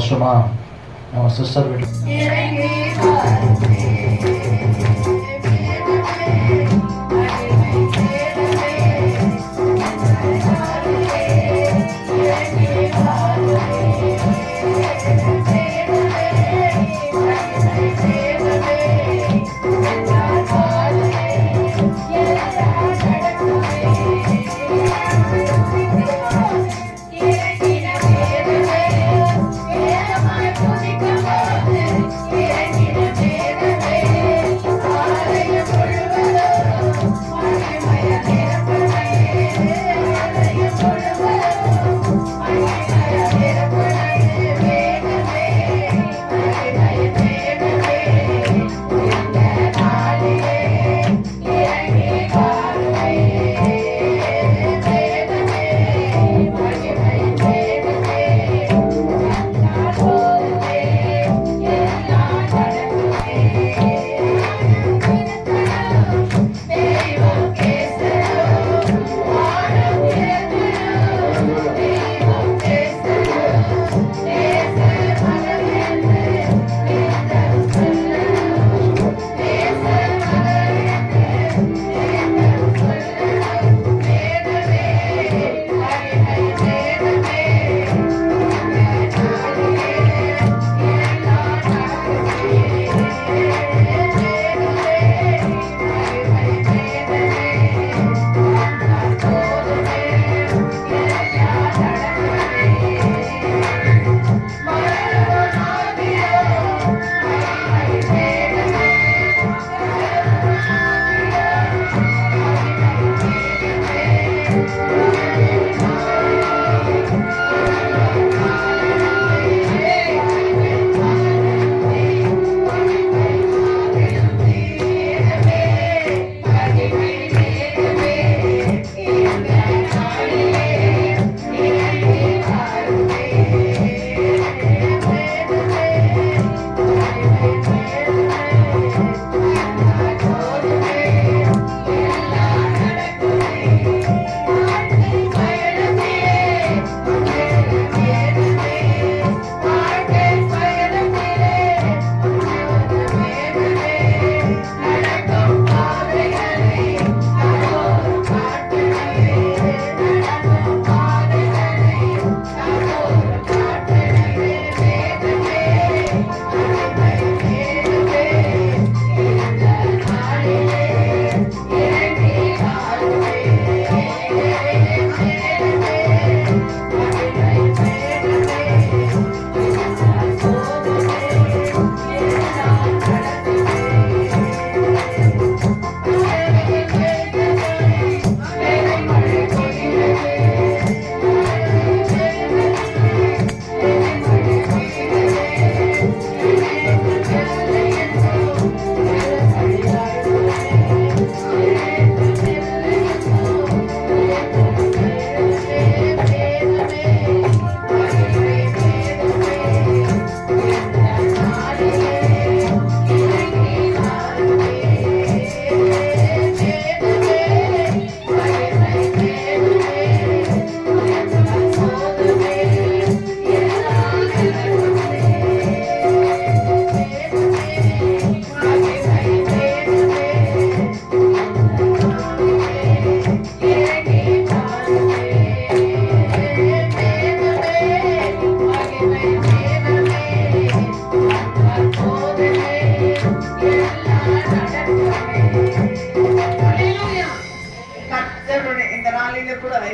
வருஷமா நம்ம சிஸ்டர் வீட்டில்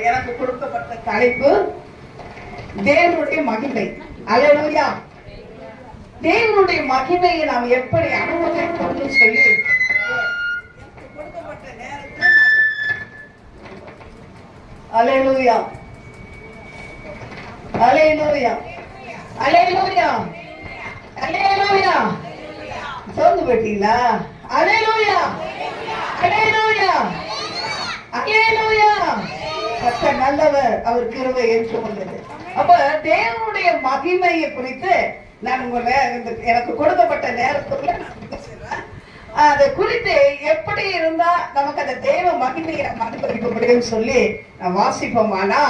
எனக்கு கொடுக்கப்பட்ட தலைப்பு தேவனுடைய மகிமை. அல்லேலூயா. தேவனுடைய மகிமையை நாம் எப்படி அனுபவிப்போம்னு சொல்லி கொடுக்கப்பட்ட நேரத்தில் அல்லேலூயா அல்லேலூயா அல்லேலூயா அல்லேலூயா சோர்ந்து போயிட்டீங்களா? அல்லேலூயா அல்லேலூயா அல்லேலூயா. கர்த்தர் நல்லவர், அவர் கிருபை என்று உள்ளது. அப்ப தேவனுடைய மகிமையை குறித்து நான் எனக்கு கொடுக்கப்பட்ட நேரத்துக்குள்ள அதை குறித்து எப்படி இருந்தா நமக்கு அந்த தேவ மகிமையை அனுபவிக்க முடியும் சொல்லி நான் வாசிப்போமானா,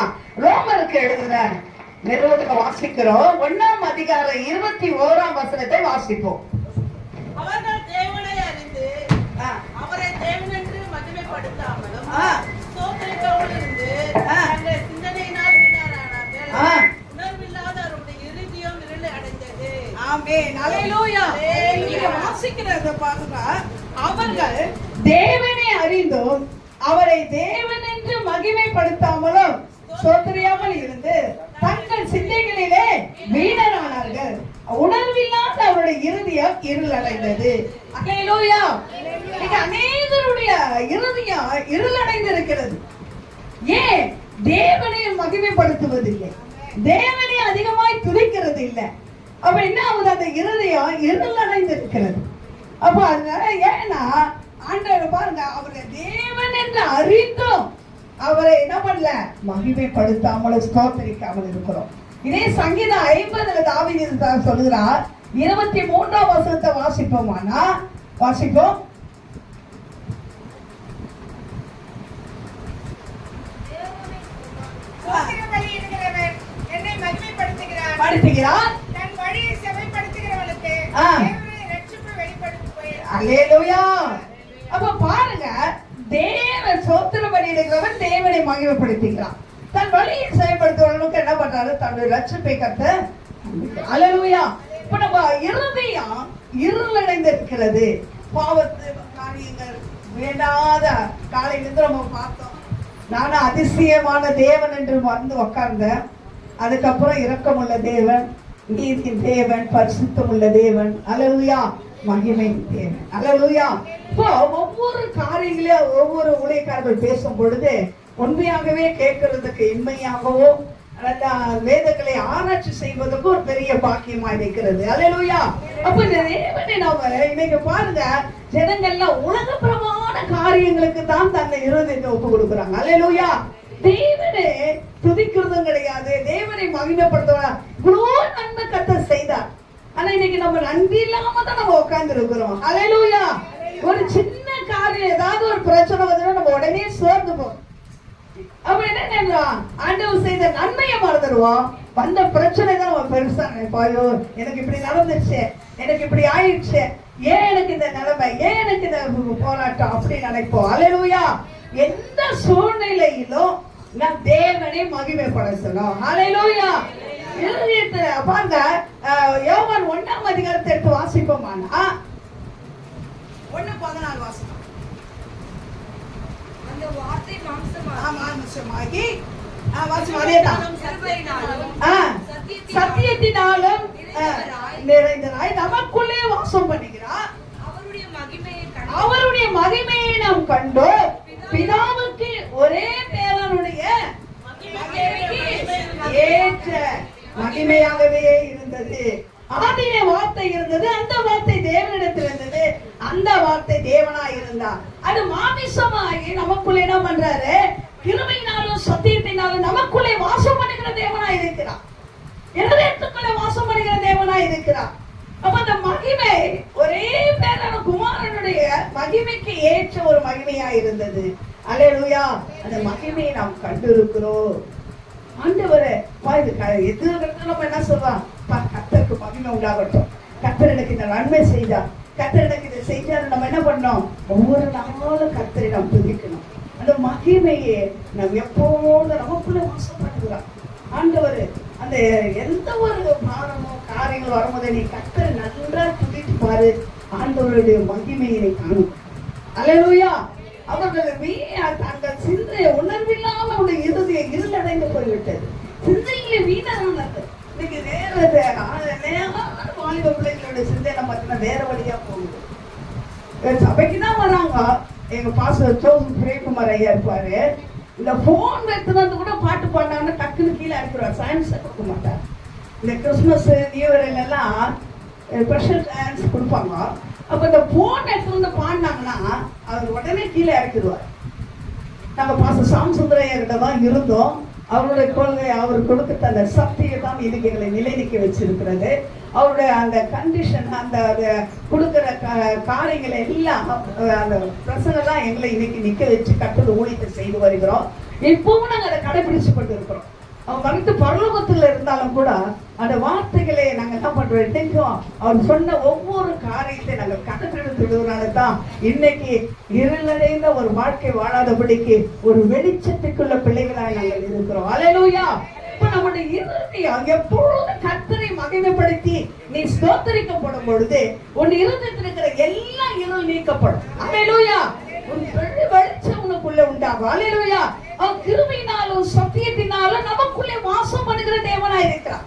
ரோமருக்கு எழுதின நிறுவனத்தை வாசிக்கிறோம். 1ஆம் அதிகாரம் 21ஆம் வசனத்தை வாசிப்போம். அவர்கள் தேவனை அறிந்து அவரை தேவன் என்று மகிமைப்படுத்தாமலும் ஸ்தோத்திரிக்காமல் இருந்து தங்கள் சிந்தனையினால் வீணானார்கள். உணர்வில்லாத அவருடைய இருதயம் இருளை அடைந்தது. ஆமென். அல்லேலூயா. நீங்க வாசிக்கிறத பாருங்க. அவர்கள் தேவனை அறிந்தும் அவரை தேவன் என்று மகிமைப்படுத்தாமலும் ஸ்தோத்திரியாமல் இருந்து தங்கள் சிந்தைகளிலே வீணரானார்கள். உணர்வில்லாத அவருடைய இருதயம் இருளடைந்தது. அல்லேலூயா. இன்னைக்கு அநேகருடைய இருதயம் இருளடைந்து இருக்கிறது. ஏன்? தேவனை மகிமைப்படுத்துவதில்லை, தேவனை அதிகமாய் துதிக்கிறது இல்லை. அப்ப என்ன ஆகுது? அந்த இருதயம் இருளடைந்து இருக்கிறது. அப்ப அதனால ஏன்னா ஆண்டவர் பாருங்க, அவரை தேவன் என்று அறிந்தும் அவரை என்ன பண்ணல, மகிமைப்படுத்தாமல் ஸ்தோத்திரிக்காமல் இருக்கிறோம். இதே சங்கீதம் 50 தாவீது சொல்லுகிறார். 23ஆம் வசனத்தை வாசிப்போமானா வாசிப்போம். என்னை மகிமைப்படுத்துகிறார், படுத்துகிறார், தன் வழியை செவைப்படுத்துகிறவனுக்கு ரட்சிப்பு வெளிப்படுத்துகிறார். அல்லேலூயா. அப்ப பாருங்க, தேவன் ஸ்தோத்திரம் பண்ணியிருக்கிறவன் தேவனை மகிமைப்படுத்துகிறான். தன் வழியை செயல்படுத்துவவனுக்கு என்ன பண்றாரு? தன்னுடைய ரட்சிப்பை கத்த. அல்லேலூயா. இப்ப நம்ம இருதயம் இருளடைந்து இருக்கிறது. பாவத்து காரியங்கள் வேண்டாத காலையிலிருந்து நம்ம பார்த்தோம். நானும் அதிசயமான தேவன் என்று வந்து உட்கார்ந்தேன். அதுக்கப்புறம் இரக்கமுள்ள தேவன், நீதியின் தேவன், பரிசுத்தம் உள்ள தேவன், அல்லேலூயா, மகிமை தேவன், அல்லேலூயா. இப்போ ஒவ்வொரு காரியங்களையும் ஒவ்வொரு ஊழியக்காரர்கள் பேசும் பொழுது உண்மையாகவே கேட்கறதுக்கு இன்மையாகவோ வேதங்களை ஆராய்ச்சி செய்வதற்கு ஒரு பெரிய பாக்கியமா இருக்கிறது. அல்லேலூயா. அப்ப இந்த தேவனை நாம இன்னைக்கு பாருங்க, ஜனங்கள்லாம் உலகப்பிரமான காரியங்களுக்கு தான் தன்னை இருதயத்தை ஒப்பு கொடுக்குறாங்க. அல்லேலூயா. தேவனை துதிக்கிறதும் கிடையாது, தேவனை மகிமைப்படுத்த இவ்வளோ நன்மை கர்த்தர் செய்தார். ஆனா இன்னைக்கு நம்ம நன்றி இல்லாம தான் நம்ம உட்கார்ந்து இருக்கிறோம். அல்லேலூயா. ஒரு சின்ன காரியம் ஏதாவது ஒரு பிரச்சனை வந்து நம்ம உடனே சோர்ந்து போறோம். அப்ப என்ன ஆண்டவர் செய்த நன்மையை மறந்துடுவோம். வந்த பிரச்சனை தான் நம்ம பெருசா நினைப்பாயோ, எனக்கு இப்படி நடந்துச்சு, எனக்கு இப்படி ஆயிடுச்சு, ஏன் எனக்கு இந்த நிலைமை, ஏன் எனக்கு இந்த போராட்டம், அப்படி நினைப்போம். அல்லேலூயா. எந்த சூழ்நிலையிலும் நான் தேவனை மகிமைப்படுத்தணும். அல்லேலூயா. இருதயத்துல பாருங்க, யோவான் 1ஆம் அதிகாரத்தை எடுத்து வாசிப்போமானா 1:14 வாசிப்போம். அந்த வார்த்தை மாம்சமாகி சத்தியத்தினாலும் நிறைந்ததாய் நமக்குள்ளே வாசம் பண்ணுகிறார். அவருடைய மகிமையை நாம் கண்டோம். பிதாவுக்கு ஒரே பேரனுடைய ஏற்ற மகிமையாகவே இருந்தது. ஆதியிலே வார்த்தை இருந்தது, அந்த வார்த்தை தேவனிடத்தில் இருந்தது, அந்த வார்த்தை தேவனாய் இருந்தார். அது மாமிசமாகி நமக்குள்ளே என்ன பண்றாரு? கிருபையினாலும் சத்தியத்தினாலும் நமக்குள்ளே வாசம் பண்ணுகிற தேவனாய் இருக்கிறார். இருதயத்துக்குள்ளே வாசம் பண்ணுகிற தேவனாய் இருக்கிறார். அப்ப அந்த மகிமை ஒரே பேரான குமாரனுடைய மகிமைக்கு ஏற்ற ஒரு மகிமையா இருந்தது. அல்லேலூயா. அந்த மகிமையை நாம் கண்டு இருக்கிறோம். ஆண்டவரே எது நம்ம என்ன சொல்றோம்? கர்த்தருக்கு மகிமை உண்டாகட்டும், கர்த்தர் எனக்கு இந்த நன்மை செய்தார், கர்த்தர் எனக்கு இதை செய்தார். நம்ம என்ன பண்ணோம்? ஒவ்வொரு நாளும் கர்த்தரை நாம் துதிக்கணும். அந்த மகிமையை நாம் எப்போது நமக்குள்ள வாசம் பண்ணுகிறோம். ஆண்டவர் அந்த எந்த ஒரு பாரமோ காரியங்கள் வரும்போது நீ கர்த்தரை நன்றா துதித்து பாரு, ஆண்டவருடைய மகிமையை காணும். அல்லேலூயா. அவர்கள் தங்கள் சிந்தை உணர்வில்லாம அவருடைய இருதயம் இருளடைந்து போய்விட்டது. சிந்தையிலே வீணானது. இன்னைக்கு வாலிப பிள்ளைகளுடைய சிந்தை நம்ம வேற வழியா போகுது. சபைக்கு தான் வராங்க. எங்க பாஸ்டர் பிரேம்குமார் ஐயா இருப்பாரு. இந்த போன் எடுத்து வந்து கூட பாட்டு பாட்டாங்கன்னா டக்குன்னு கீழே இருக்கிறார். சயின்ஸ் கொடுக்க மாட்டார். இந்த கிறிஸ்துமஸ் நியூ இயர்ல எல்லாம் ஸ்பெஷல் டான்ஸ் கொடுப்பாங்க. அப்ப இந்த போன் எடுத்து வந்து பாடினாங்கன்னா அவர் உடனே கீழே இறக்கிடுவார். நம்ம பாஸ்டர் சாம்சுந்தரையா கிட்ட தான் இருந்தோம். அவருடைய கொள்கை, அவர் கொடுத்த அந்த சக்தியை தான் இன்னைக்கு எங்களை நிலைநிற்க வச்சிருக்கிறது. அவருடைய அந்த கண்டிஷன், அந்த கொடுக்கிற காரியங்களை எல்லாம், அந்த பிரசனெல்லாம் எங்களை இன்னைக்கு நிக்க வச்சு கட்டுரை ஊழியத்தை செய்து வருகிறோம். இப்பவும் நாங்கள் அதை கடைபிடிச்சு கொண்டு இருக்கிறோம். அவன் மறித்து பரலோகத்துல இருந்தாலும் கூட அந்த வார்த்தைகளை நாங்க என்ன பண்றோம், இன்னைக்கும் அவர் சொன்ன ஒவ்வொரு காரியத்தை நாங்கள் கணக்கெடுத்துடுவதனால தான் இன்னைக்கு இருளடைந்த ஒரு வாழ்க்கை வாழாதபடிக்கு ஒரு வெளிச்சத்துக்குள்ள பிள்ளைகளாக நாங்கள் இருக்கிறோம். அல்லேலூயா. இப்ப நம்முடைய இருதயம் எப்பொழுதும் கர்த்தரை மகிமைப்படுத்தி நீ ஸ்தோத்திரிக்கப்படும் பொழுது உன் இருதயத்தில் இருக்கிற எல்லா இருள் நீக்கப்படும். அல்லேலூயா. ஒரு பெரிய வெளிச்சம் உனக்குள்ள உண்டாகும். அல்லேலூயா. அவன் கிருபையினாலும் சத்தியத்தினாலும் நமக்குள்ளே வாசம் பண்ணுகிற தேவனா இருக்கிறார்.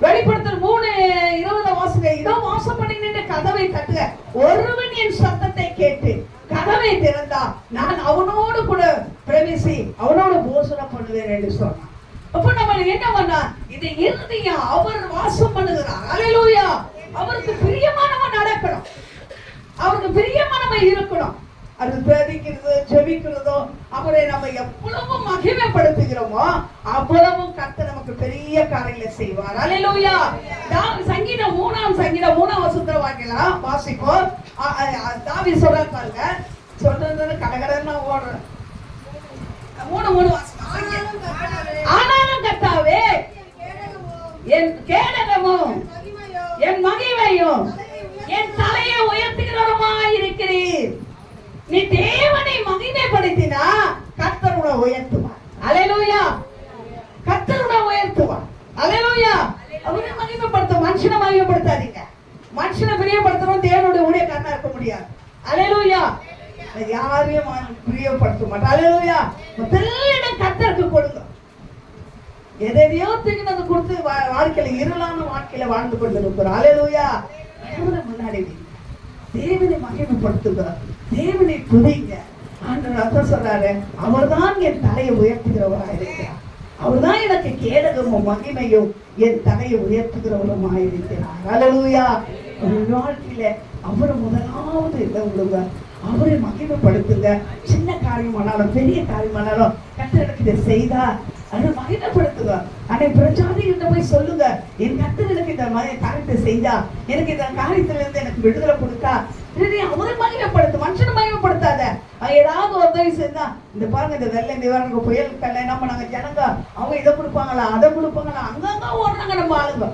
வெளிப்படுத்தல் 3:20 வாசக, இதோ வாசம் பண்ணின கதவை தட்டுக, ஒருவன் என் சத்தத்தை கேட்டு கதவை திறந்தா நான் அவனோடு கூட பிரவேசி அவனோடு போசனம் பண்ணுவேன் என்று சொன்னான். அப்ப நம்ம என்ன பண்ணா, இது இருதயம் அவர் வாசம் பண்ணுகிறார். அல்லேலூயா. அவருக்கு பிரியமானவன் நடக்கணும், அவருக்கு பிரியமானவன் இருக்கணும். அது பிரதிக்கிறதோ ஜெபிக்கிறதோ அவரை நம்ம எவ்வளவு மகிமைப்படுத்துகிறோமோ அவ்வளவும் கர்த்தர் நமக்கு பெரிய காரியங்களை செய்வார். அல்லேலூயா. சங்கீதம் 3 வசனத்தை வாசிப்போம். தாவீது சொல்றாரு பாருங்க, சொல்றது கடகடன்னு ஓடுறேன். 3 ஆனாலும் கர்த்தாவே என் கேடகமும் என் மகிமையும் என் தலையை உயர்த்துகிறவருமாய் இருக்கிறீர். நீ தேவனை மகிமைப்படுத்தினா கர்த்தர் உன்னை உயர்த்துவார். அல்லேலூயா. கர்த்தர் உன்னை உயர்த்துவார். அல்லேலூயா. அவரை மகிமைப்படுத்த, மனுஷனை மகிமைப்படுத்தாதீங்க. மனுஷனை பிரியப்படுத்தணும் தேவனுடைய ஊழியக்காரனா இருக்க முடியாது. அல்லேலூயா. யாரையும் பிரியப்படுத்த மாட்டோம். அல்லேலூயா. முதல்ல கர்த்தருக்கு கொடுங்க. எதையோ தூக்கி கொடுத்து வாழ்க்கையில இருளான வாழ்க்கையில வாழ்ந்து கொண்டிருக்கிறோம். அல்லேலூயா. முன்னாடி தேவனை மகிமைப்படுத்துகிறார், தேவனை துதிங்க. ஆண்டவர் அதான் சொல்றாரு, அவர்தான் என் தலையை உயர்த்துகிறவராக இருக்கிறார். அவர்தான் எனக்கு கேடகமும் மகிமையும் என் தலையை உயர்த்துகிறவருமாய் இருக்கிறார். அல்லேலூயா. வாழ்க்கையில அவரை முதலாவது விடுங்க, அவரை மகிமைப்படுத்துங்க. சின்ன காரியமானாலும் பெரிய காரியமானாலும் கர்த்தர் எனக்கு இதை செய்தா அதை மகிமைப்படுத்துங்க. ஆனா பிரஜாதிகிட்ட போய் சொல்லுங்க, என் கர்த்தர் எனக்கு இந்த காரியத்தை செய்தா, எனக்கு இந்த காரியத்துல இருந்து எனக்கு விடுதலை கொடுத்தா. அவரை மகிமைப்படுத்து, மனுஷனை மகிமைப்படுத்தாத. ஏதாவது ஒரு உதவி செஞ்சா, இந்த பாருங்க இந்த வெள்ளை நிவாரண புயல் என்ன பண்ணாங்க ஜனங்க, அவங்க இதை கொடுப்பாங்களா அதை கொடுப்பாங்களா, அங்கங்க ஓடுறாங்க நம்ம ஆளுங்க.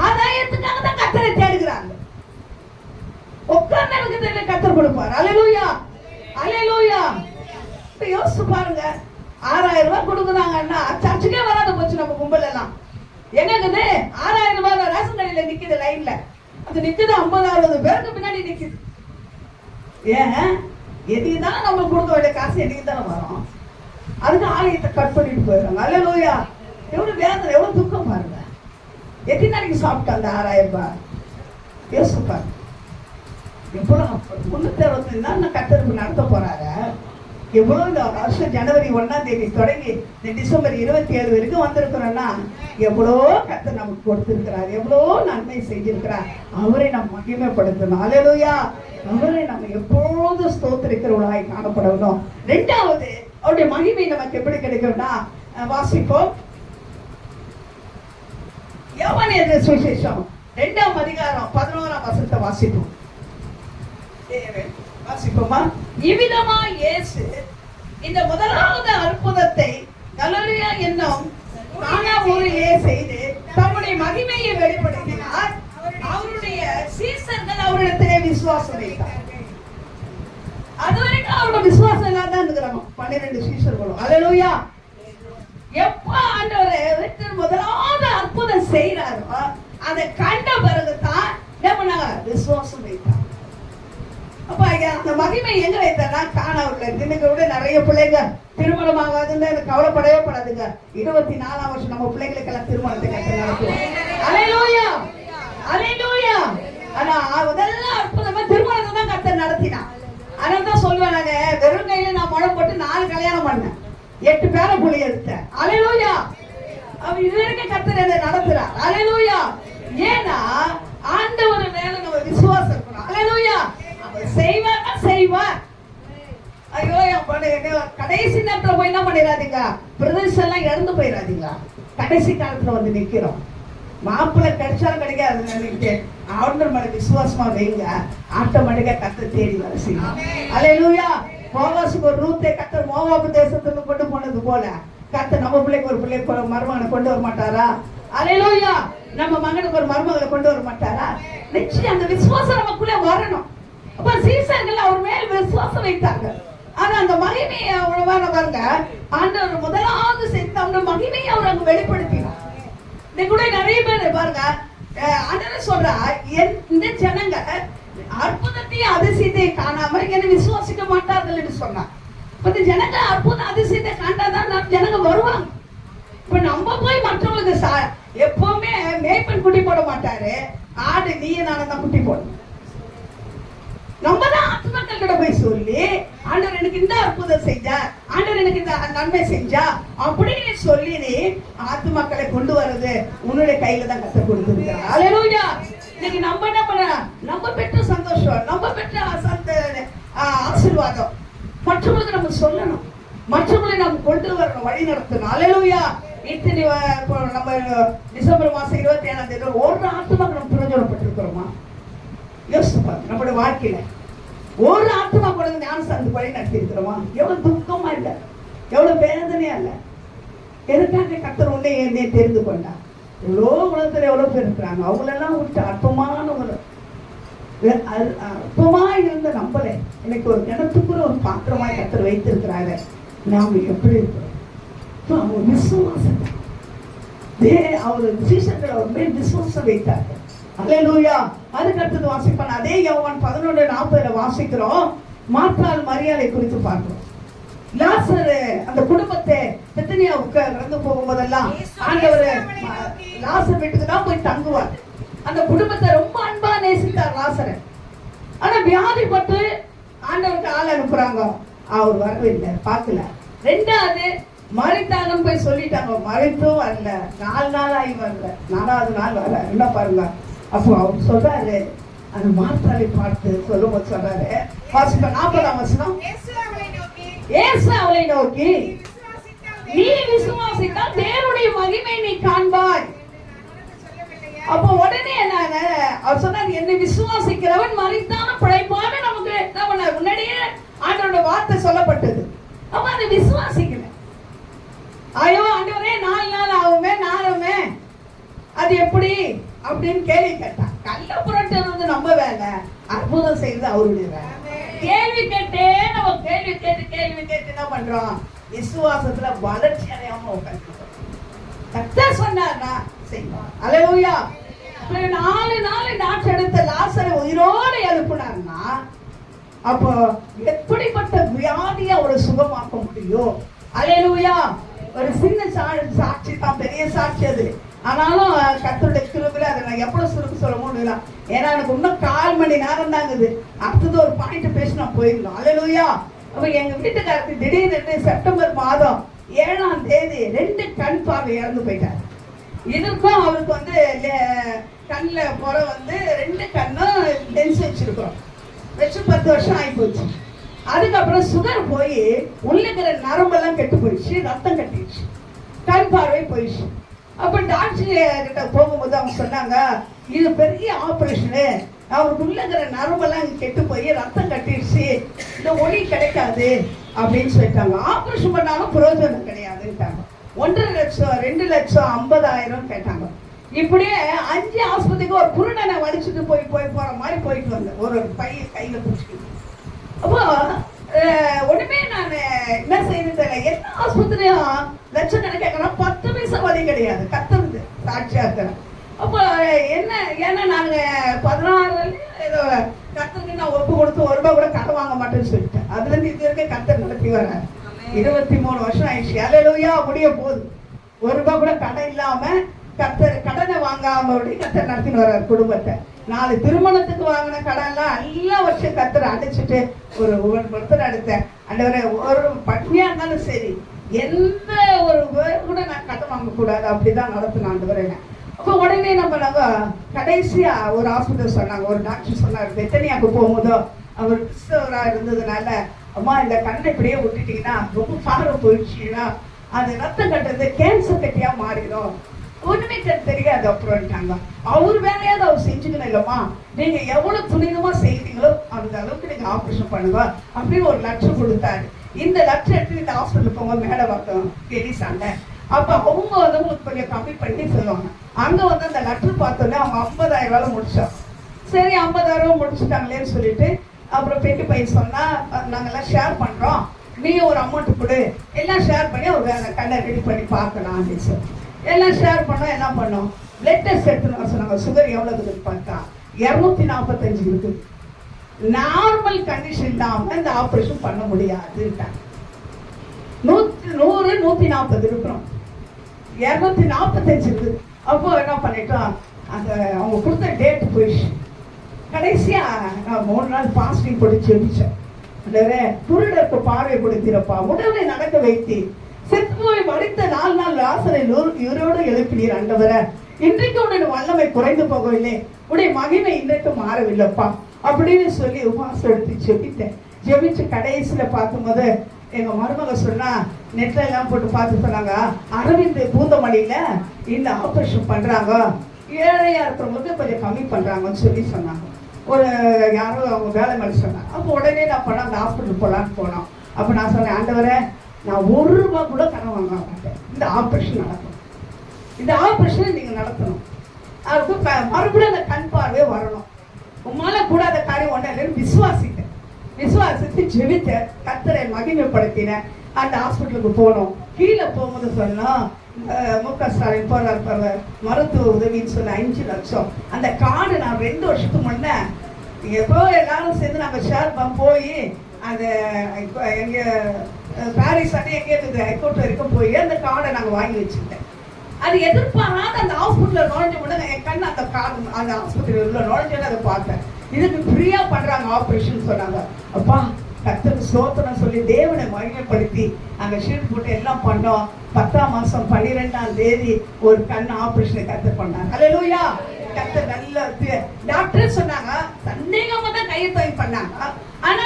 ஆதாயத்துக்காக தான் கர்த்தரை தேடுகிறாங்க. உட்கார்ந்து கர்த்தர் கொடுப்பார். அல்லேலூயா. அல்லேலூயா. யோசிச்சு பாருங்க, 6000 ரூபாய் கொடுக்குறாங்கன்னா சர்ச்சுக்கே வராத போச்சு நம்ம கும்பல் எல்லாம். என்னங்குது 6000 ரூபாய் ரேஷன் கடையில நிக்குது லைன்ல, அது நிக்குது 50-60 பேருக்கு பின்னாடி நிக்குது. ஏன் எதுக்கு தானே நம்ம கொடுக்க வேண்டிய காசு எதுக்கு தானே வரும், அதுக்கு ஆலயத்தை கட் பண்ணிட்டு போயிடுறாங்க. அல்லேலூயா. எவ்வளவு வேதனை, எவ்வளவு துக்கம் பாருங்க. எத்தனை நாளைக்கு சாப்பிட்டா அந்த 6000 ரூபாய் யோசிப்பாரு. எவ்வளவு 365 நாள் கர்த்தருக்கு நடத்த போறாரு. எவ்வளவு இந்த வருஷம் ஜனவரி 1ஆம் தேதி தொடங்கி இந்த டிசம்பர் 27 வரைக்கும் வந்திருக்கிறோம்னா எவ்வளோ கர்த்தர் நமக்கு கொடுத்திருக்கிறார், எவ்வளோ நன்மை செஞ்சிருக்கிறார். அவரை நாம் மகிமைப்படுத்தணும். அல்லேலூயா. அவரை நம்ம எப்போதும் ஸ்தோத்திரிக்கிறவர்களாய் காணப்படணும். 2வது அவருடைய மகிமை நமக்கு எப்படி கிடைக்கும்னா, வாசிப்போம். யோவான் எழுதின சுவிசேஷம் 2ஆம் அதிகாரம் 11ஆம் வசனத்தை வாசிப்போம். வாசிப்போமா. இவ்விதமா இயேசு இந்த முதலாவது அற்புதத்தை கலிலேயா என்னும் கானா ஊரிலே செய்து தம்முடைய மகிமையை வெளிப்படுத்தினார். அவருடைய சீஷர்கள் அவரிடத்திலே விசுவாசம் வைத்தார்கள். அதுவரைக்கும் அவரோட விசுவாசம் இல்லாத இருக்கிறாங்க 12 சீஷர்களும். அல்லேலூயா. எப்ப ஆண்டவர் முதலாவது அற்புதம் செய்யறாரோ அதை கண்ட பிறகுதான் என்ன பண்ணாங்க, விசுவாசம் வைத்தாங்க. அப்ப அந்த மகிமை எங்க வைத்தா காணாவுல. இன்னைக்கு விட நிறைய பிள்ளைங்க திருமணம் ஆகாதுன்னு கவலைப்படவே படாதுங்க. 24ஆம் வருஷம் நம்ம பிள்ளைங்களுக்கு எல்லாம் திருமணத்தை கட்ட நடத்துவோம். அல்லேலூயா. அல்லேலூயா. ஆனா அதெல்லாம் அற்புதமா திருமணத்தை தான் கர்த்தர் நடத்தினான். அதனால்தான் சொல்லுவேன், நாங்க வெறும் கையில நான் முழம் போட்டு 4 கல்யாணம் பண்ணேன், 8 பேரை புள்ளி எடுத்தேன். அல்லேலூயா. அவ இதுவரைக்கும் கர்த்தர் என்ன நடத்துறார். அல்லேலூயா. ஏன்னா ஆண்டவர் மேல நம்ம விசுவாசம் இருக்கணும். அல்லேலூயா. செய்வார். ஐயோ கடைசி நேரத்துல போய் என்ன பண்ணிடாதீங்க, பிரதர்ஸ் எல்லாம் இறந்து போயிடாதீங்க. கடைசி காலத்துல வந்து நிக்கிறோம். மாப்பிள்ளை கிடைச்சாலும் கிடைக்காது, ஆண்டவர் மேல விசுவாசமா வைங்க, ஆட்டோமேட்டிக்கா கர்த்தர் தேடி வர செய்யும். அல்லேலூயா. போவாசுக்கு ஒரு ரூத்தை கர்த்தர் மோவாபு தேசத்துக்கு கொண்டு போனது போல கர்த்தர் நம்ம பிள்ளைக்கு ஒரு மருமகனை கொண்டு வர மாட்டாரா? அல்லேலூயா. நம்ம மகனுக்கு ஒரு மருமகளை கொண்டு வர மாட்டாரா? நிச்சயம் அந்த விசுவாசம் நமக்குள்ள வரணும். அப்ப சீசர்கள் அவர் மேல் விசுவாசம் வைத்தாங்க. ஆனா அந்த மகிமையை அவ்வளவா பாருங்க, ஆண்டவர் முதலாவது சேர்த்து அந்த மகிமையை அவர் அங்க வெளிப்படுத்தினார். இன்னைக்கு கூட நிறைய பேர் பாருங்க, ஆண்டவர் சொல்றா, இந்த ஜனங்க அற்புதத்தையும் அதிசயத்தையும் காணாம என்ன விசுவாசிக்க மாட்டார்கள் என்று சொன்னார். இப்ப ஜனங்க அற்புத அதிசயத்தை காண்டாதான் ஜனங்க வருவாங்க. இப்ப நம்ம போய் மற்றவங்களுக்கு எப்பவுமே மேய்ப்பன் குட்டி போட மாட்டாரு, ஆடு நீயே நானும் தான் குட்டி போடணும். நம்ம தான் ஆத்மாக்கள் கிட்ட போய் சொல்லி, ஆண்டவர் எனக்கு இந்த அற்புதம் செஞ்சா, ஆண்டவர் எனக்கு இந்த நன்மை செஞ்சா அப்படின்னு சொல்லி நீ ஆத்மாக்களை கொண்டு வர்றது உன்னுடைய கையில தான் கத்த கொடுத்துருக்காங்க. அல்லேலூயா. இன்னைக்கு நம்ம என்ன பண்ண, நம்ம பெற்ற சந்தோஷம், நம்ம பெற்ற ஆசீர்வாதம் மற்றவங்களுக்கு நம்ம சொல்லணும், மற்றவங்களை நம்ம கொண்டு வரணும், வழி நடத்தணும். அல்லேலூயா. இத்தனை நம்ம டிசம்பர் மாசம் 27ஆம் தேதி ஒரு ஆத்மாக்கு நம்ம பிரயோஜனப்பட்டிருக்கிறோமா? யோசிப்பா. நம்மளுடைய வாழ்க்கையில ஒரு ஆத்மா கூட ஞானஸ்தானத்துக்கு வழி நடத்தி இருக்கிறோமா? எவ்வளவு துக்கமா இல்ல, எவ்வளவு வேதனையா இல்ல? எதுக்காக கர்த்தர் உன்னை என்னை தெரிந்து கொண்டா? எவ்வளோ உலகத்துல எவ்வளவு பேர் இருக்கிறாங்க, அவங்களெல்லாம் விட்டு அற்பமானவங்க, அற்பமா இருந்த நம்மளே எனக்கு ஒரு கிணத்துக்குள்ள ஒரு பாத்திரமாய் கர்த்தர் வைத்திருக்கிறாங்க. நாம எப்படி இருக்கிறோம்? அவங்க விசுவாசம், அவர் சீசர்கள் அவர் மேல் விசுவாசம் வைத்தார்கள். அல்லேலூயா. அதுக்கு அடுத்தது வாசிப்பான். அதே யோவான் 11:40 வாசிக்கிறோம். மார்த்தாள் மரியாதை குறித்து பார்க்கிறோம். லாசர் அந்த குடும்பத்தை பெத்தனியாவுக்கு இறந்து போகும்போதெல்லாம் ஆண்டவர் லாசர் வீட்டுக்கு தான் போய் தங்குவார். அந்த குடும்பத்தை ரொம்ப அன்பா நேசித்தார் லாசரை. ஆனா வியாதிப்பட்டு ஆண்டவருக்கு ஆள் அனுப்புறாங்க, அவர் வரவில்லை, பார்க்கல. ரெண்டாவது மரித்தாலும் போய் சொல்லிட்டாங்க, மரித்தும் வரல, 4 நாள் ஆகி வரல, 4வது நாள் வர என்ன பாருங்க. அப்போ அவர் சொல்றாரு, அந்த மார்த்தாளை பார்த்து சொல்லும்போது சொல்றாரு, வாசிப்ப 40ஆம் வசனம். இயேசு அவளை நோக்கி, நீ விசுவாசித்தால் தேவனுடைய மகிமை நீ காண்பாய். அப்போ உடனே என்ன அவர் சொன்னார், என்னை விசுவாசிக்கிறவன் மரித்தாலும் பிழைப்பான்னு நமக்கு முன்னாடியே ஆண்டவரோட வார்த்தை சொல்லப்பட்டது. அப்ப அதை விசுவாசிக்கல. ஐயோ ஆண்டவரே 4 நாள் ஆகுமே, நாளுமே அது எப்படி அப்படின்னு கேள்வி கேட்டா, கள்ள புரட்டு நம்ம வேலை, அற்புதம் செய்வது அவருடைய வேலை. கேள்வி கேட்டே நம்ம கேள்வி கேட்டு என்ன பண்றோம்? விசுவாசத்துல வளர்ச்சி அடையாம உட்காந்து கர்த்தர் சொன்னார்னா செய்வார். அல்லேலூயா. 4 நாள் டாக்டர் எடுத்த லாசரை உயிரோடு எழுப்பினார்னா அப்போ எப்படிப்பட்ட வியாதியை அவரை சுகமாக்க முடியும்? அல்லேலூயா. ஒரு சின்ன சாட்சி தான், பெரிய சாட்சி அது. ஆனாலும் கர்த்தருடைய கிருபையில அதை நான் எவ்வளவு சுருக்கு சொல்ல முடியல. ஏன்னா எனக்கு இன்னும் 1/4 மணி நேரம் தாங்குது. அடுத்தது ஒரு பாயிண்ட் பேசி நான் போயிடலாம். அல்லேலூயா. அப்ப எங்க வீட்டுக்காரருக்கு திடீர்னு செப்டம்பர் மாதம் 7ஆம் தேதி 2 கண் பார்வை இறந்து போயிட்டார். இதுக்கும் அவருக்கு கண்ணில் புற 2 கண்ணும் லென்ஸ் வச்சிருக்கிறோம், வச்சு 10 வருஷம் ஆகி போச்சு. அதுக்கப்புறம் சுகர் போய் உள்ளுக்கிற நரம்பெல்லாம் கெட்டு போயிடுச்சு, ரத்தம் கட்டிடுச்சு, கண் பார்வை போயிடுச்சு. அப்ப டாக்டர் கிட்ட போகும்போது அவங்க சொன்னாங்க, இது பெரிய ஆபரேஷனு, அவருக்கு உள்ளுக்கிற நரம்பெல்லாம் கெட்டு போய் ரத்தம் கட்டிடுச்சு, இந்த ஒளி கிடைக்காது அப்படின்னு சொல்லிட்டாங்க. ஆபரேஷன் பண்ணாலும் பிரயோஜனம் கிடையாதுட்டாங்க. 1.5 லட்சம் 2 லட்சம் 50,000 கேட்டாங்க. இப்படியே 5 ஆஸ்பத்திரிக்கு ஒரு குருடனை வடிச்சுட்டு போய் போற மாதிரி போயிட்டு வந்தேன், ஒரு பைய கையில பிடிச்சிக்கிட்டு. அப்போ ஒண்ணுமே நான் என்ன செய்யறது, எல்லா ஆஸ்பத்திரியும் லட்சக்கணக்கான 10 பைசா வழி கிடையாது. கத்துறது சாட்சியா இருக்கிறேன். அப்போ என்ன, ஏன்னா நாங்க 16 ஏதோ கத்தருக்கு நான் ஒப்பு கொடுத்து 1 ரூபாய் கூட கடன் வாங்க மாட்டேன்னு சொல்லிட்டேன். அதுல இருந்து இது வரைக்கும் கத்தர் நடத்தி வர 23 வருஷம் ஆயிடுச்சு. அல்லேலூயா. முடிய போகுது. 1 ரூபாய் கூட கடன் இல்லாம கத்தர் கடனை வாங்காம கத்தர் நடத்தின்னு வர்றாரு குடும்பத்தை. 4 திருமணத்துக்கு வாங்கின கடன் எல்லாம் எல்லா வருஷம் கத்தர் அடைச்சிட்டு ஒரு ஒருத்தர் அடுத்தேன். ஆண்டவரே, ஒரு பட்னியா இருந்தாலும் சரி, எந்த ஒரு பேர் கூட நான் கடன் வாங்க கூடாது, அப்படிதான் நடத்தின ஆண்டவரே. அப்போ உடனே நம்ம கடைசியா ஒரு ஹாஸ்பிட்டல் சொன்னாங்க, ஒரு டாக்டர் சொன்னார், பெத்தனியாக்கு போகும்போதோ அவர் கிறிஸ்தவரா இருந்ததுனால, அம்மா இந்த கண்ணை இப்படியே விட்டுட்டீங்கன்னா ரொம்ப பார்வை போயிடுச்சுன்னா அது ரத்தம் கட்டுறது கேன்சர் கட்டியா மாறிடும், ஒண்ணுமே தெரியாது அப்புறம்ட்டாங்க. அவர் வேலையாவது அவர் செஞ்சுக்கணும் இல்லம்மா, நீங்க எவ்வளவு துணிதமா செய்வீங்களோ அந்த அளவுக்கு நீங்க ஆபரேஷன் பண்ணுங்க அப்படின்னு 1 லட்சம் கொடுத்தாரு. இந்த லெட்டர் எடுத்து இந்த ஹாஸ்பிட்டல் போங்க, மேலே வரட்டும் டெலிசாண்ட. அப்ப அவங்க வந்து உங்களுக்கு கொஞ்சம் கம்மி பண்ணி சொல்லுவாங்க. அங்க வந்து அந்த லெட்டர் பார்த்தோன்னே அவங்க 50,000 ரூபாய் முடிச்சோம். சரி 50,000 ரூபாய் முடிச்சுட்டாங்களேன்னு சொல்லிட்டு அப்புறம் பெட்டி பையன் சொன்னா, நாங்கெல்லாம் ஷேர் பண்றோம், நீங்க ஒரு அமௌண்ட் கொடு, எல்லாம் ஷேர் பண்ணி ஒரு வேலை கண்ணை ரெடி பண்ணி பார்க்கலாம் அப்படின்னு சொல்லி எல்லாம் ஷேர் பண்ணோம். என்ன பண்ணோம், பிளட் டெஸ்ட் எடுத்துன்னு சொன்னாங்க. சுகர் எவ்வளவு இருக்குன்னு பார்த்தா 245 இருக்கு. நார்மல் கண்டிஷன் இல்லாம இந்த ஆபரேஷன் பண்ண முடியாதுட்டாங்க. 100 140 இருக்கிறோம், 245 இருக்குது. அப்போ என்ன பண்ணிட்டோம், அந்த அவங்க கொடுத்த டேட் போயிடுச்சு. கடைசியா நான் 3 நாள் பாஸ்டிங் போட்டு செபிச்சேன். குருடருக்கு பார்வை கொடுத்திருப்பா, உடலை நடக்க வைத்து செத்து போய் மடித்த 4 நாள் லாசரை இவரோடு எழுப்பினீர் ஆண்டவரே. இன்றைக்கு உடைய வல்லமை குறைந்து போகவில்லை, உடைய மகிமை இன்றைக்கு மாறவில்லைப்பா அப்படின்னு சொல்லி உபவாசம் எடுத்து ஜெபித்தேன். ஜெபிச்சு கடைசியில பார்க்கும்போது எங்க மருமக சொன்னா, நெட்ல எல்லாம் போட்டு பார்த்து சொன்னாங்க, அரவிந்த் பூந்தமணியில இந்த ஆபரேஷன் பண்றாங்க, ஏழையா இருக்கிறவங்களுக்கு கொஞ்சம் கம்மி பண்றாங்கன்னு சொல்லி சொன்னாங்க. ஒரு யாரோ அவங்க வேலை மேலே சொன்னாங்க. அப்போ உடனே நான் பண்ண அந்த ஹாஸ்பிட்டல் போகலான்னு போனோம். அப்போ நான் சொன்னேன், ஆண்டவரே நான் 1 ரூபா கூட கடன் வாங்க மாட்டேன், இந்த ஆப்ரேஷன் நடக்கணும், இந்த ஆப்ரேஷனை நீங்கள் நடத்தணும், அதுக்கு மறுபடியும் அந்த கண் பார்வையே வரணும், உம்மால கூடாத காரியம் ஒன்றும் இல்லைன்னு விசுவாசித்தேன். விசுவாசித்து ஜெபித்தேன், கர்த்தரை மகிமைப்படுத்தினேன். அந்த ஹாஸ்பிட்டலுக்கு போனோம். கீழே போகும்போது சொன்னோம், முக ஸ்டாலின் போராட மருத்துவ உதவின்னு சொல்லி 5 லட்சம். அந்த கார்டு நான் 2 வருஷத்துக்கு முன்னே எப்போ எல்லாரும் சேர்ந்து நாங்கள் ஷேர் போய் அந்த எங்க பாரிஸ் அண்ணே எங்கே இருக்குது ஹைகோர்ட் வரைக்கும் போய் அந்த கார்டை நாங்கள் வாங்கி வச்சுக்கிட்டேன். அது எதிர்பாராத அந்த ஹாஸ்பிட்டலில் நுழைஞ்ச உடனே என் கண் அந்த கார்டு அந்த ஹாஸ்பிட்டல் உள்ள நுழைஞ்சோன்னு அதை பார்த்தேன். இதுக்கு ஃப்ரீயா பண்றாங்க ஆப்ரேஷன் சொன்னாங்க. அப்பா கர்த்தருக்கு ஸ்தோத்திரம் சொல்லி தேவனை மகிமைப்படுத்தி அங்க ஷீட் போட்டு எல்லாம் பண்ணோம். 10ஆம் மாசம் 12ஆம் தேதி ஒரு கண் ஆப்ரேஷனை கர்த்தர் பண்ணாங்க. ஹல்லேலூயா. கர்த்தர் நல்ல டாக்டர் சொன்னாங்க, சந்தேகமா தான் கையை தூக்கி பண்ணாங்க. ஆனா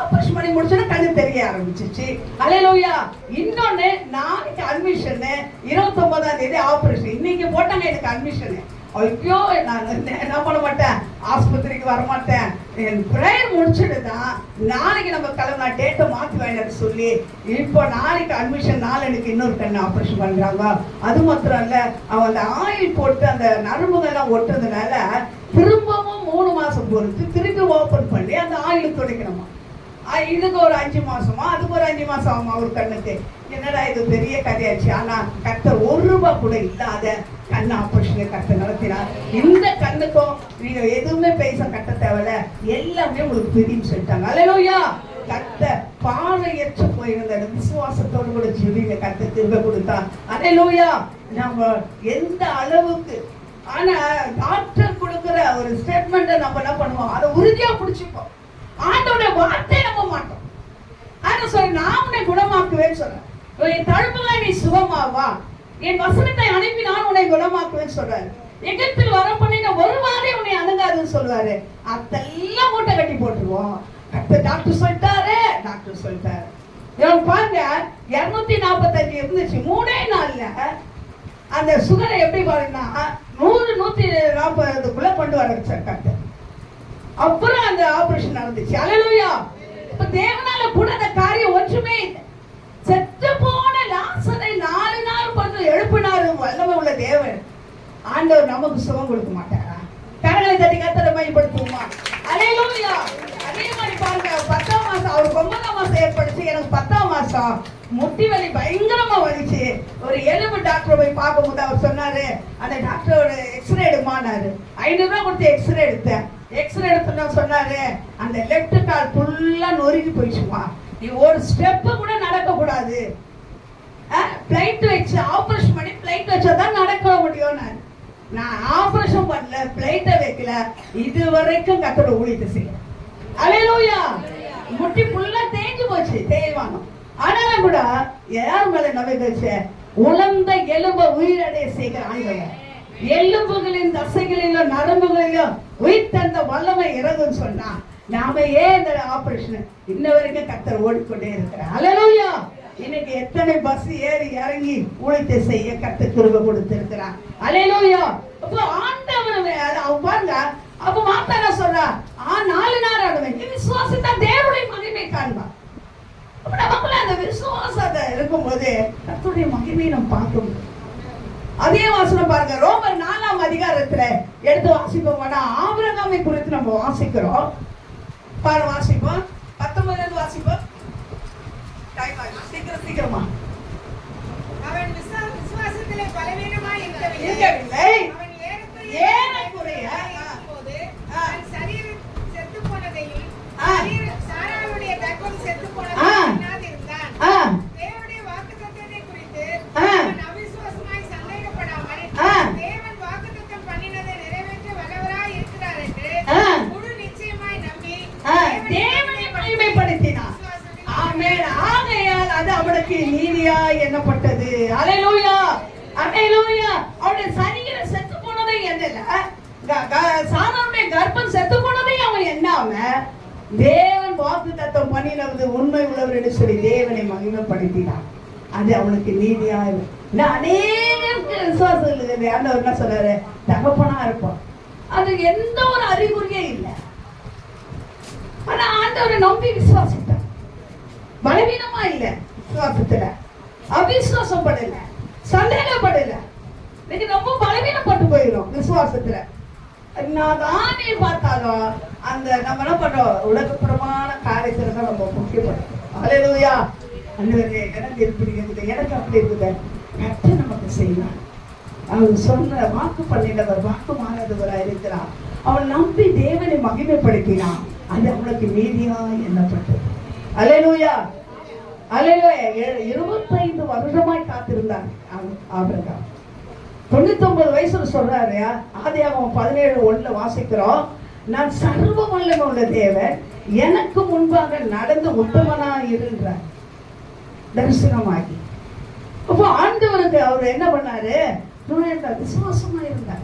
ஆப்ரேஷன் பண்ணி முடிச்சோன்னா கண்ணு தெரிய ஆரம்பிச்சிச்சு. ஹல்லேலூயா. இன்னொன்னு நாளைக்கு அட்மிஷன், 29ஆம் தேதி ஆப்ரேஷன். இன்னைக்கு போட்டாங்க எனக்கு அட்மிஷன். ஐயோ நான் என்ன பண்ண மாட்டேன், ஆஸ்பத்திரிக்கு வரமாட்டேன், என் பிரேயர் முடிச்சுட்டு தான் நாளைக்கு நம்ம கிளம்புனா டேட்டை மாற்றி வேண்டாம்னு சொல்லி இப்போ நாளைக்கு அட்மிஷன், நாளைக்கு இன்னொரு கண்ணு ஆப்ரேஷன் பண்றாங்க. அது மாத்திரம் இல்ல, அவன் அந்த ஆயில் போட்டு அந்த நரம்புகள்லாம் ஒட்டுறதுனால திரும்பவும் 3 மாசம் பொறுத்து திருப்பி ஓபன் பண்ணி அந்த ஆயில் துடைக்கணுமா. இதுக்கு ஒரு 5 மாசமா, அதுக்கு ஒரு 5 மாசம் ஆகுமா ஒரு கண்ணுக்கு. என்னடா இது பெரிய கதையாச்சு. ஆனா கர்த்தர் 1 ரூபாய் கூட இல்லாத கண் ஆபரேஷனை கர்த்தர் நடத்தினார். இந்த கண்ணுக்கும் நீங்க எதுவுமே பைசா கட்ட தேவையில்ல, எல்லாமே உங்களுக்கு பிரின்னு சொல்லிட்டாங்க. ஹல்லேலூயா. கர்த்தர் பார்வையற்று போயிருந்த விசுவாசத்தோடு கூட ஜெபிங்க, கர்த்தர் திரும்ப கொடுத்தா. ஹல்லேலூயா. நம்ம எந்த அளவுக்கு, ஆனா டாக்டர் கொடுக்கிற ஒரு ஸ்டேட்மெண்ட்டை நம்ம என்ன பண்ணுவோம், அதை உறுதியா பிடிச்சிப்போம். ஆண்டோட வார்த்தையை நம்ப மாட்டோம். ஆனா சொல்ல, நான் உன்னை குணமாக்குவேன்னு சொல்றேன், என் தழும்புகளை நீ சுகமாவா, என் வசனத்தை அனுப்பி நான் உன்னை குணமாக்குவேன்னு சொல்றாரு. எகிப்தில் வர பண்ணின ஒரு வாரம் உன்னை அணுகாதுன்னு சொல்லுவாரு. அதெல்லாம் மூட்டை கட்டி போட்டுருவோம். டாக்டர் சொல்லிட்டாரு, டாக்டர் சொல்லிட்டாரு. பாருங்க 245 இருந்துச்சு, 3 நாள்ல அந்த சுகரை எப்படி பாருன்னா 100 140க்குள்ள கொண்டு வர வச்சார். அப்புறம் அந்த ஆபரேஷன் நடந்துச்சு. ஹல்லேலூயா. இப்ப தேவனால கூடாத காரியம் ஒன்றுமே இல்லை. செத்து போன லாசரை 4 நாள் பொறுத்து எழுப்பினாரு வல்லமை உள்ள தேவன். ஆண்டவர் நமக்கு சுகம் கொடுக்க மாட்டாரா? கரங்களை தட்டி கர்த்தரை மகிமைப்படுத்துவோமா? ஹல்லேலூயா. அதே மாதிரி பாருங்க, 10ஆம் மாசம் அவருக்கு 9ஆம் மாசம் ஏற்படுச்சு, எனக்கு 10ஆம் மாசம் முட்டி வலி பயங்கரமா வலிச்சு. ஒரு எலும்பு டாக்டர் போய் பார்க்கும்போது அவர் சொன்னாரு, அந்த டாக்டரோட எக்ஸ்ரே எடுமானாரு. 500 ரூபாய் கொடுத்து எக்ஸ்ரே எடுத்தேன். எக்ஸ்ரே எடுத்தோம்னா சொன்னாரு, அந்த லெஃப்ட் கால் ஃபுல்லா நொறுங்கி போயிடுச்சுமா, நீ ஒரு ஸ்டெப் கூட நடக்க கூடாது, பிளைட் வச்சு ஆபரேஷன் பண்ணி பிளைட் வச்சாதான் நடக்க முடியும். நான் ஆபரேஷன் பண்ணல, பிளைட்டை வைக்கல, இது வரைக்கும் கர்த்தரோட ஊழியத்தை செய்ய. ஹல்லேலூயா. முட்டி ஃபுல்லா தேஞ்சு போச்சு, தேய்வானம். ஆனாலும் கூட யார் மேல நம்பிக்கை வச்சு, உலர்ந்த எலும்பை உயிரடைய செய்கிற ஆண்டவர், எலும்புகளின் தசைகளிலும் நரம்புகளிலும் உயிர் தந்த வல்லமை இறங்குன்னு சொன்னா, நாம ஏன் இந்த ஆபரேஷன் இன்ன வரைக்கும் கர்த்தர் ஓடிக்கொண்டே இருக்கிறார். ஹல்லேலூயா. இன்னைக்கு எத்தனை பஸ் ஏறி இறங்கி ஊழியத்தை செய்ய கர்த்தர் கிருபை கொடுத்திருக்கிறார். ஹல்லேலூயா. அப்ப ஆண்டவர் பாருங்க, அப்ப மாத்தாரா சொல்றா, 4 நாள் ஆடுவேன், விசுவாசித்தா தேவனுடைய மகிமை காண்பார். அப்ப நமக்குள்ள இருக்கும்போது கர்த்தருடைய மகிமையை நம்ம பார்க்கணும். அதே வாசனம் பாருங்க, ரோமர் 4ஆம் அதிகாரத்துல எடுத்து வாசிப்போம். ஆபிரகாமை குறித்து நம்ம வாசிக்கிறோம். பாரு வாசிப்போம், 19 வாசிப்போம். சீக்கிரமா. அவன் விசுவாசத்திலே பலவீனமாய் இருக்கவில்லை. அவன் ஏறக்குறைய இருக்கும்போது அவன் சரீரம் செத்துப் போனதையும் சாராளுடைய கர்ப்பம் செத்துப் போனதையும் எண்ணாதிருந்தான். தேவனுடைய வாக்குத்தத்தத்தை குறித்து அவன் அவிசுவாசமாய் சந்தேகப்படாமல் தேவன் வாக்குத்தத்தம் பண்ணினதை நிறைவேற்ற வல்லவராய் இருக்கிறார் என்று முழு நிச்சயமாய் நம்பி தேவனை மகிமைப்படுத்தினார். ஆமென். ஆகையால் அது அவனுக்கு நீதியாய் எண்ணப்பட்டது. அல்லேலூயா, அல்லேலூயா. அவனுடைய சரீரம் செத்து போனதை எண்ணல, சாராளுடைய கர்ப்பம் செத்து போனதை அவன் எண்ணாம தேவன் வாக்குத்தத்தம் பண்ணினது உண்மை உள்ளவர் என்று சொல்லி தேவனை மகிமைப்படுத்தினான். அது அவனுக்கு நீதியாய். அநேகருக்கு விசுவாசம் இருக்குது. ஆண்டவர் என்ன சொல்றாரு? தகப்பனா இருப்பான். அது எந்த ஒரு அறிகுறியே இல்லை. ஆனா ஆண்டவரை நம்பி விசுவாசித்தான். பலவீனமா இல்ல, விசுவாசத்துல அவிசுவாசம் படல, சந்தேகப்படல. இன்னைக்கு ரொம்ப பலவீனப்பட்டு போயிடும் விசுவாசத்துல. நானே பார்த்தாலும் அந்த நம்ம என்ன பண்றோம், உலகப்புறமான காரியத்துல தான் நம்ம முக்கியப்படும். அல்லேலூயா. அன்றுவரே எனக்கு எப்படி இருக்குது, எனக்கு அப்படி இருக்குது. கர்த்தர் நமக்கு செய்யலாம். அவன் சொன்ன வாக்கு பண்ணினவர் வாக்கு மாறாதவராக இருக்கிறான். அவன் நம்பி தேவனை மகிமைப்படுத்தினான். அது அவனுக்கு நீதியாய் எண்ணப்பட்டது. அல்லேலூயா, அல்லேலூயா. 25 வருஷமாய் காத்திருந்தான் ஆபிரகாம். 99 வயசுல சொல்றாரு. ஆதியாகமம் 17:1 வாசிக்கிறோம். நான் சர்வ வல்லமை உள்ள தேவன், எனக்கு முன்பாக நடந்து உத்தமனாய் இருந்தார் தரிசனமாகி. அப்போ ஆண்டவருக்கு அவர் என்ன பண்ணாரு? விசுவாசமா இருந்தார்.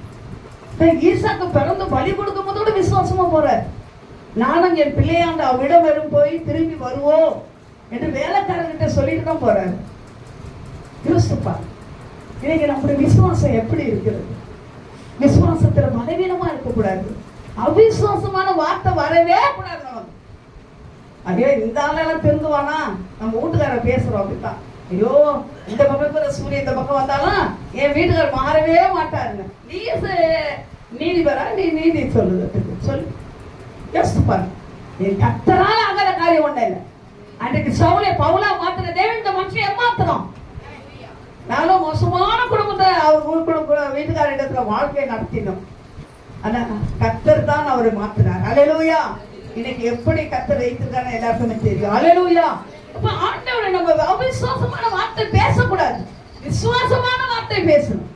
ஈசாக்கு பிறந்து பலி கொடுக்கும் போதோட விசுவாசமா போறார். நானும் என் பிள்ளையாண்ட அவ்விடம் வரும் போய் திரும்பி வருவோம் என்று வேலைக்காரர்கிட்ட சொல்லிட்டு தான் போறாரு. யோசிப்பா, இன்னைக்கு நம்முடைய விசுவாசம் எப்படி இருக்கிறது? விசுவாசத்துல பலவீனமா இருக்கக்கூடாது. அவிசுவாசமான வார்த்தை வரவே கூடாது நமக்கு. ஐயோ இந்த ஆளெல்லாம் திருந்துவானா? நம்ம வீட்டுக்கார பேசுறோம் அப்படித்தான். ஐயோ இந்த பக்கம் சூரியன் இந்த பக்கம் வந்தாலும் என் வீட்டுக்காரர் மாறவே மாட்டாருங்க. நீ நீதிபரா, நீ நீதி சொல்லுறதுக்கு சொல்லு. யோசிப்பாரு. என் கர்த்தரால ஆகாத காரியம் ஒண்ணு இல்லை. அன்றைக்கு சவுலை பவுலா மாத்திர தேவன் இந்த மனுஷன் ஏமாத்துறோம். நானும் மோசமான குடும்பத்தை அவர் வீட்டுக்கார இடத்துல வாழ்க்கையை நடத்தினோம். ஆனா கர்த்தர் தான் அவரை மாத்தினார். அல்லேலூயா. இன்னைக்கு எப்படி கர்த்தர் வைத்திருக்கான்னு எல்லாருக்குமே தெரியும். அல்லேலூயா. அப்ப ஆண்டவரை நம்ம அவிசுவாசமான வார்த்தை பேசக்கூடாது, விசுவாசமான வார்த்தை பேசணும்.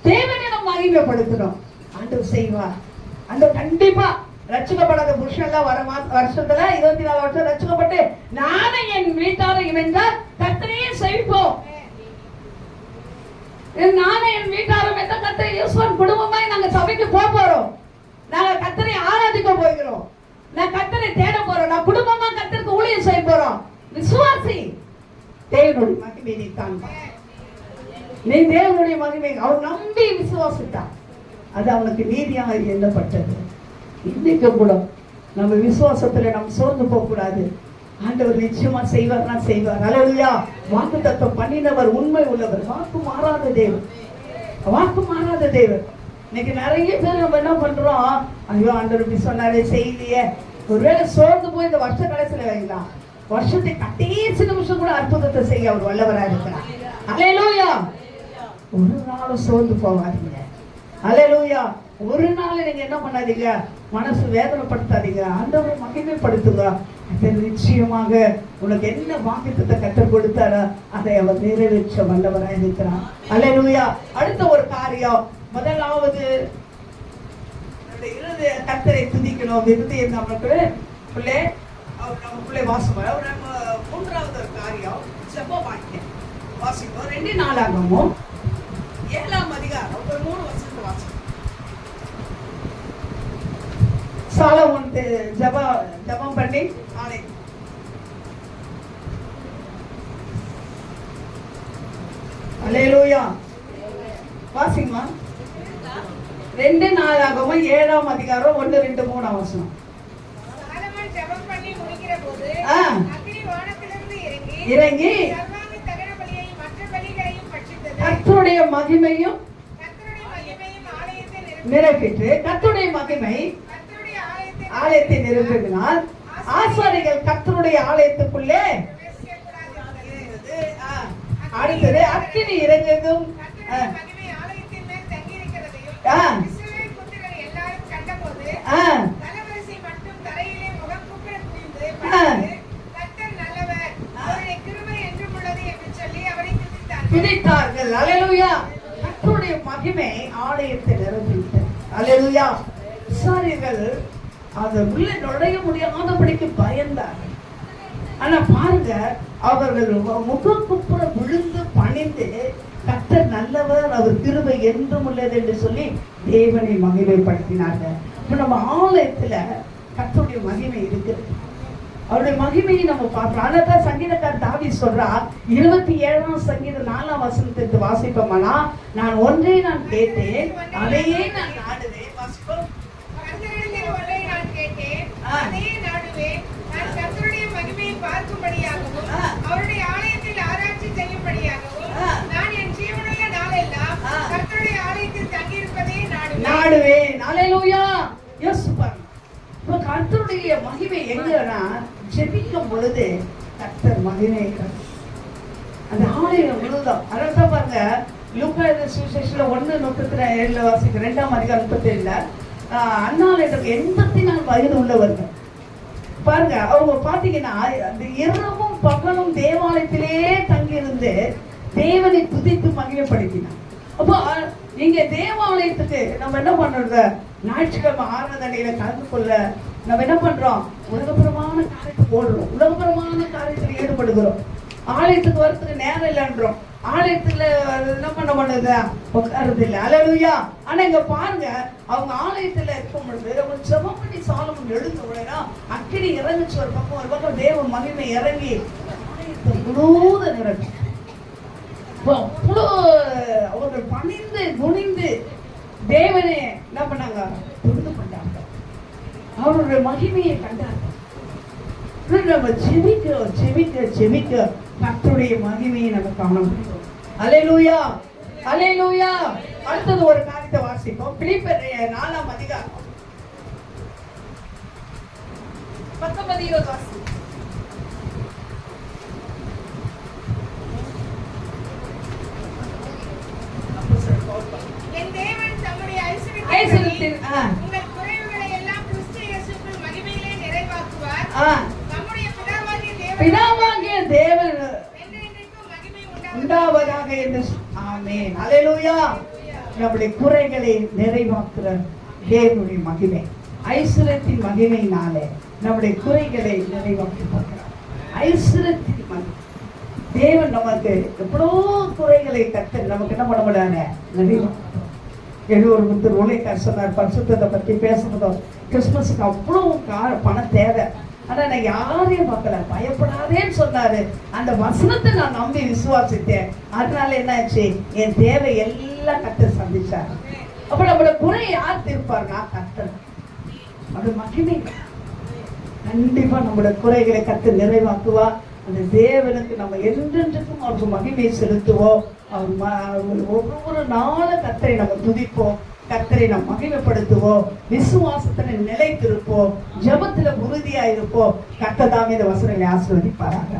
தேவனை நம்ம மகிமைப்படுத்தணும். ஆண்டவர் செய்வார். ஆண்டவர் கண்டிப்பா ரட்சிக்கப்படாத புருஷன் எல்லாம் வருஷத்துல 24 வருஷம் ரட்சிக்கப்பட்டு நானும் என் வீட்டாரும் இணைந்தால் கர்த்தரையே செய்வோம். நானும் என் வீட்டாரும் எந்த கர்த்தரை ஈஸ்வரன் குடும்பமாய் நாங்க சபைக்கு போறோம். நாங்க கர்த்தரை ஆராதிக்க போகிறோம். நான் கர்த்தரை தேட போறோம். நான் குடும்பமா கர்த்தருக்கு ஊழியம் செய்ய போறோம். விசுவாசி தேவனுடைய மகிமை நீ காண்பா. நீ தேவனுடைய மகிமை அவன் நம்பி விசுவாசித்தான். அது அவனுக்கு நீதியாக எண்ணப்பட்டது. இன்னைக்கு கூட நம்ம விசுவாசத்துல நம்ம சோர்ந்து போக கூடாது. ஆண்டவர் நிச்சயமா செய்வார்னா செய்வார். அல்லேலூயா. வாக்குத்தத்தம் பண்ணினவர் உண்மை உள்ளவர். வாக்கு மாறாத தேவன், வாக்கு மாறாத தேவன். இன்னைக்கு நிறைய பேர் நம்ம என்ன பண்றோம், ஐயோ ஆண்டவர் இப்படி சொன்னாரே செய்யலையே. ஒருவேளை சோர்ந்து போய் இந்த வருஷ கடைசியில வைக்கலாம், வருஷத்தை கடைசி நிமிஷம் கூட அற்புதத்தை செய்ய அவர் வல்லவராக இருக்கிறார். அல்லேலூயா. ஒரு நாளும் சோர்ந்து போவாதீங்க. அல்லேலூயா. ஒரு நாள் நீங்க என்ன பண்ணாதீங்க, மனசு வேதனைப்படுத்தாதீங்க. ஆண்டவரை மகிமைப்படுத்துங்க. நிச்சயமாக உனக்கு என்ன வாக்குத்தத்தை கற்றுக் கொடுத்தாரோ அதை அவர் நிறைவேற்ற வல்லவராக இருக்கிறார். அல்லேலூயா. அடுத்த ஒரு காரியம், முதலாவது கர்த்தரை துதிக்கணும். இருதயம் நமக்கு பிள்ளை நமக்குள்ளே வாசம். மூன்றாவது ஒரு காரியம் ஜெப வாக்கியம் வாசிப்போம். 2 நாளாகமும் 7ஆம் அதிகாரம் ஒரு 3 வருஷத்துக்கு வாசிப்போம். சாலமோன் ஜெபம் பண்ணி ஆலை அல்லேலூயா. வாசிங்கம்மா. 2 நாளாகமும் 7ஆம் அதிகாரம் 1, 2, 3 வசனம். சாலமோன் ஜெபம் பண்ணி முடிக்கிற போது அக்கினி வானத்திலிருந்து இறங்கி இறங்கி சர்வாங்க கர்த்தருடைய மகிமையும் கர்த்தருடைய மகிமையும் ஆலயத்தை நிறைவேற்று. கர்த்தருடைய மகிமை கர்த்தருடைய ஆலயத்தை நிரப்பினால் ஆசாரிகள் கர்த்தருடைய ஆலயத்துக்குள்ளே பிரவேசிக்கக்கூடாது. அடுத்தது அக்கினி இறங்குவதும் கர்த்தருடைய மகிமை ஆலயத்தின் மேல் தங்கியிருக்கிறதையும் இஸ்ரவேல் புத்திரர் எல்லாரும் கண்டபோது தலவரிசை மட்டும் தரையிலே முகங்குப்புற குனிந்து பணிந்து, கர்த்தர் நல்லவர், அவருடைய கிருபை என்றும் உள்ளது என்று சொல்லி அவரை துதித்தார்கள். அல்லேலூயா. கர்த்தருடைய மகிமை ஆலயத்தை நிரப்பிவிட்டது. அல்லேலூயா. ஆசாரியர்கள் அது உள்ள நுழைய முடியாதபடிக்கு பயந்தார்கள். ஆனா பாருங்க, அவர்கள் முகங்குப்புற விழுந்து பணிந்து, கர்த்தர் நல்லவர், அவர் கிருபை என்றும் உள்ளது என்று சொல்லி தேவனை மகிமைப்படுத்தினார்கள். இப்ப நம்ம ஆலயத்துல கர்த்தருடைய மகிமை இருக்கிறது. அவருடைய மகிமையை நம்ம பார்க்கிறோம். அதான் சங்கீதக்காரர் தாவீது சொல்றார், 27ஆம் சங்கீதம் 4ஆம் வசனத்தை வாசிப்போம்னா, நான் ஒன்றை நான் கேட்டேன், அதையே நான் நாடுவேன். வாசிப்போம். கர்த்தரிடத்தில் ஒன்றை நான் கேட்டேன், அதையே நாடுவேன். நான் கர்த்தருடைய மகிமையை பார்க்கும்படியாகவும் அவருடைய ஆலயத்தில் ஆராய்ச்சி செய்யும்படியாகவும் நான் என் ஜீவனுள்ள நாளெல்லாம் கர்த்தருடைய ஆலயத்தில் தங்கியிருப்பதே நாடுவேன். அல்லேலூயா. யோசிச்சு பாருங்க, இப்ப கர்த்தருடைய மகிமை எங்கன்னா ஜெபிக்கும் பொழுது கர்த்தர் மகிமை அந்த ஆலயம் முழுதும். அதான் பாருங்க, லூக்கா சுவிசேஷத்துல 1:37 வாசிக்க 2ஆம் அதிகாரம் 37 அன்னாள் என்ற 84 வயது உள்ளவர்கள் பாருங்க, அவங்க பாத்தீங்கன்னா அந்த இரவும் பகலும் தேவாலயத்திலே தங்கியிருந்து தேவனை துதித்து மகிமைப்படுத்தினார். அப்போ இங்க தேவாலயத்துக்கு நம்ம என்ன பண்றது, ஞாயிற்றுக்கிழமை ஆராதனையில கலந்து கொள்ள நம்ம என்ன பண்றோம், உலகபுரமான காரியத்துக்கு ஓடுறோம், உலகபுரமான காரியத்தில் ஈடுபடுகிறோம். ஆலயத்துக்கு வரத்துக்கு நேரம் இல்லைன்றோம், ஆலயத்துல என்ன பண்ண பண்ணுது, உட்காருது இல்லை. அல்லேலூயா. ஆனா இங்க பாருங்க, அவங்க ஆலயத்துல இருக்கும் பொழுது அவங்க ஜெபம் பண்ணி சாலமோன் எழுந்த உடனே அக்கினி இறங்குச்சு. ஒரு பக்கம் தேவ மகிமை இறங்கி ஆலயத்தை முழுவத நிரப்பி அவர்கள் பணிந்து குனிந்து தேவனே என்ன பண்ணாங்க, தொழுது கொண்டாங்க, அவருடைய மகிமையை கண்டாங்க. நம்ம செவிக்க கர்த்தருடைய மகிமையை நம்ம காண முடியும். அல்லேலூயா. அல்லேலூயா. அடுத்தது ஒரு காரியத்தை வாசிப்போம். பிலிப்பியர் 4ஆம் அதிகாரம் 19-20 வாசி. என் தேவன் தம்முடைய ஐசுவரியத்தில் உங்கள் குறைவுகளை எல்லாம் கிறிஸ்து இயேசுவுக்குள் மகிமையிலே நிறைவாக்குவார். நம்முடைய பிதாவாகிய தேவன் என்றென்றைக்கும் மகிமை உண்டாவதாக என்று. ஆமென். அல்லேலூயா. நம்முடைய குறைகளை நிறைவாக்குற தேவனுடைய மகிமை, ஐசுவரியத்தின் மகிமையினாலே நம்முடைய குறைகளை நிறைவாக்கி பார்க்கிறார். ஐசுவரியத்தின் மகிமை தேவன் நமக்கு எவ்வளோ குறைகளை கர்த்தர் நமக்கு என்ன பண்ண முடியாத நிறைவாக்குறார். ஒரு முத்தர் ஊழியக்காரர் சொன்னார், பரிசுத்தத்தை பற்றி பேசுறதும் கிறிஸ்துமஸுக்கு அவ்வளோ பணம் தேவை, ஆனா நான் யாரையும் பார்க்கல, பயப்படாதேன்னு சொன்னாரு. அந்த வசனத்தை நான் நம்பி விசுவாசித்தேன். அதனால என்ன ஆச்சு, என் தேவை எல்லாம் கர்த்தர் சந்திச்சாரு. அப்ப நம்மளோட குறை யார் தீர்ப்பார்னா கர்த்தர். அது மகிமை. கண்டிப்பா நம்மளோட குறைகளை கர்த்தர் நிறைவாக்குவா. அந்த தேவனுக்கு நம்ம என்றென்றைக்கும் அவருக்கு மகிமை செலுத்துவோம். ஒவ்வொரு நாளும் கர்த்தரை நம்ம துதிப்போம், கர்த்தரை நாம் மகிமைப்படுத்துவோம், விசுவாசத்துல நிலைத்திருப்போம், ஜெபத்துல உறுதியா இருப்போம். கர்த்தர் தாமே இந்த வசனங்களை ஆசீர்வதிப்பாராக.